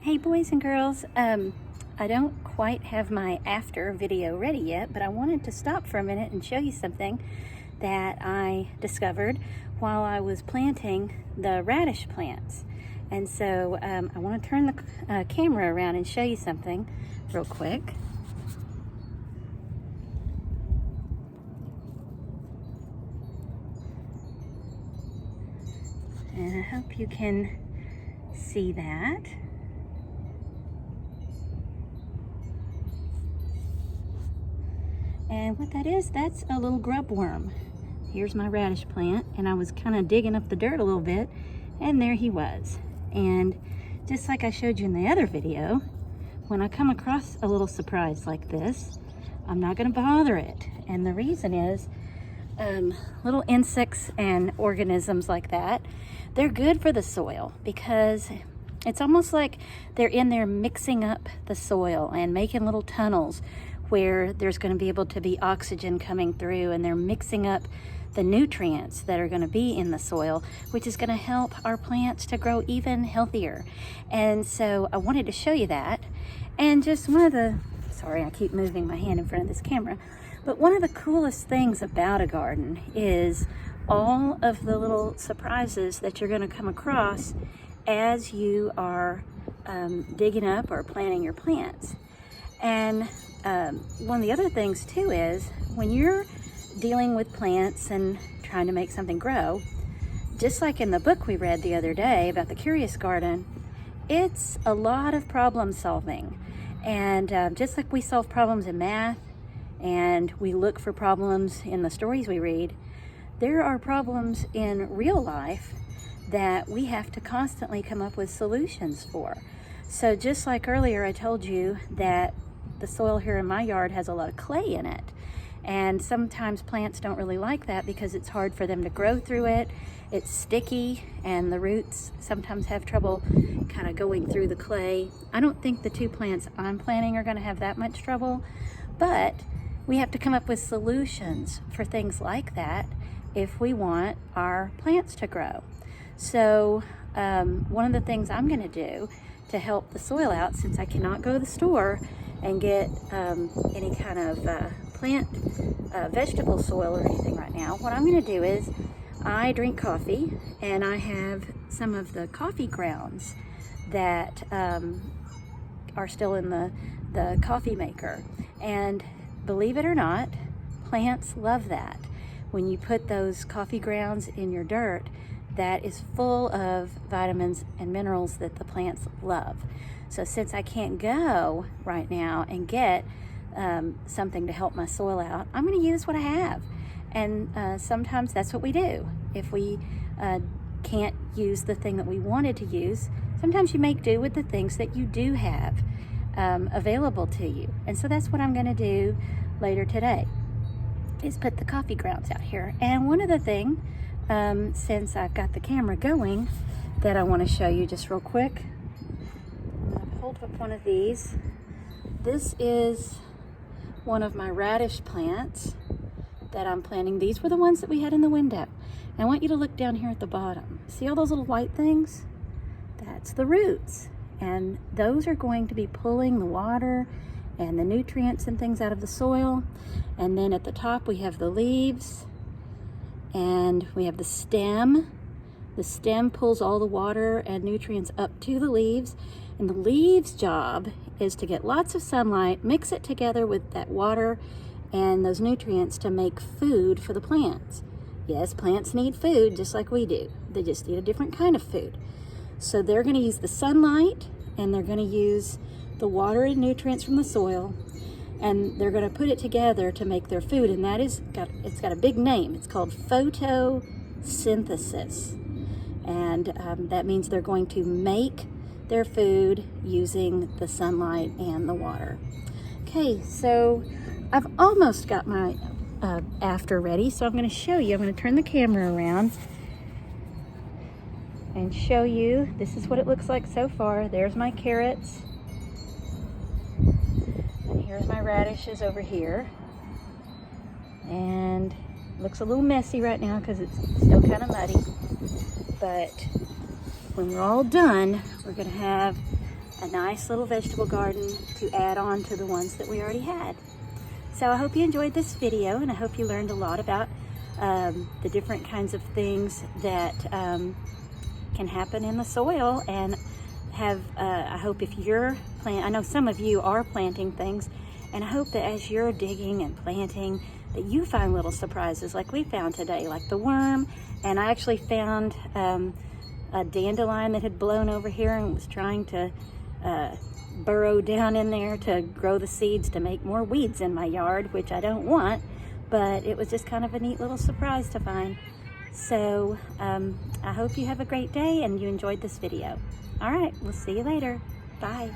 Hey boys and girls, I don't quite have my after video ready yet, but I wanted to stop for a minute and show you something that I discovered while I was planting the radish plants. And so I want to turn the camera around and show you something real quick. And I hope you can see that. And what that is, that's a little grub worm. Here's my radish plant, and I was kind of digging up the dirt a little bit, and there he was. And just like I showed you in the other video, when I come across a little surprise like this, I'm not going to bother it. And the reason is, little insects and organisms like that, they're good for the soil because it's almost like they're in there mixing up the soil and making little tunnels where there's going to be able to be oxygen coming through, and they're mixing up the nutrients that are going to be in the soil, which is going to help our plants to grow even healthier. And so I wanted to show you that. And just one of the, sorry, I keep moving my hand in front of this camera, but one of the coolest things about a garden is all of the little surprises that you're going to come across as you are digging up or planting your plants. And one of the other things too is when you're dealing with plants and trying to make something grow, just like in the book we read the other day about the Curious Garden, it's a lot of problem solving. And just like we solve problems in math and we look for problems in the stories we read, there are problems in real life that we have to constantly come up with solutions for. So just like earlier I told you that the soil here in my yard has a lot of clay in it, and sometimes plants don't really like that because it's hard for them to grow through it. It's sticky and the roots sometimes have trouble kind of going through the clay. I don't think the two plants I'm planting are going to have that much trouble, but we have to come up with solutions for things like that if we want our plants to grow. So one of the things I'm going to do to help the soil out, since I cannot go to the store and get any kind of vegetable soil or anything right now, what I'm going to do is I drink coffee, and I have some of the coffee grounds that are still in the coffee maker. And believe it or not, plants love that. When you put those coffee grounds in your dirt, that is full of vitamins and minerals that the plants love. So since I can't go right now and get something to help my soil out, I'm going to use what I have. And sometimes that's what we do. If we can't use the thing that we wanted to use, sometimes you make do with the things that you do have available to you. And so that's what I'm going to do later today, is put the coffee grounds out here. And one other thing, since I've got the camera going, that I want to show you just real quick. I'm going to hold up one of these. This is one of my radish plants that I'm planting. These were the ones that we had in the window. I want you to look down here at the bottom. See all those little white things? That's the roots. And those are going to be pulling the water and the nutrients and things out of the soil. And then at the top we have the leaves, and we have the stem. The stem pulls all the water and nutrients up to the leaves, and the leaves' job is to get lots of sunlight, mix it together with that water and those nutrients to make food for the plants. Yes, plants need food just like we do. They just need a different kind of food. So they're going to use the sunlight, and they're going to use the water and nutrients from the soil, and they're going to put it together to make their food. And that is it's got a big name. It's called photosynthesis. And that means they're going to make their food using the sunlight and the water. Okay, so I've almost got my after ready, so I'm going to show you. I'm going to turn the camera around and show you. This is what it looks like so far. There's my carrots, and here's my radishes over here. And it looks a little messy right now because it's still kind of muddy, but when we're all done, we're going to have a nice little vegetable garden to add on to the ones that we already had. So I hope you enjoyed this video, and I hope you learned a lot about the different kinds of things that can happen in the soil, and I hope if you're I know some of you are planting things, and I hope that as you're digging and planting that you find little surprises like we found today, like the worm. And I actually found a dandelion that had blown over here and was trying to burrow down in there to grow the seeds to make more weeds in my yard, which I don't want, but it was just kind of a neat little surprise to find. So I hope you have a great day and you enjoyed this video. All right, we'll see you later. Bye.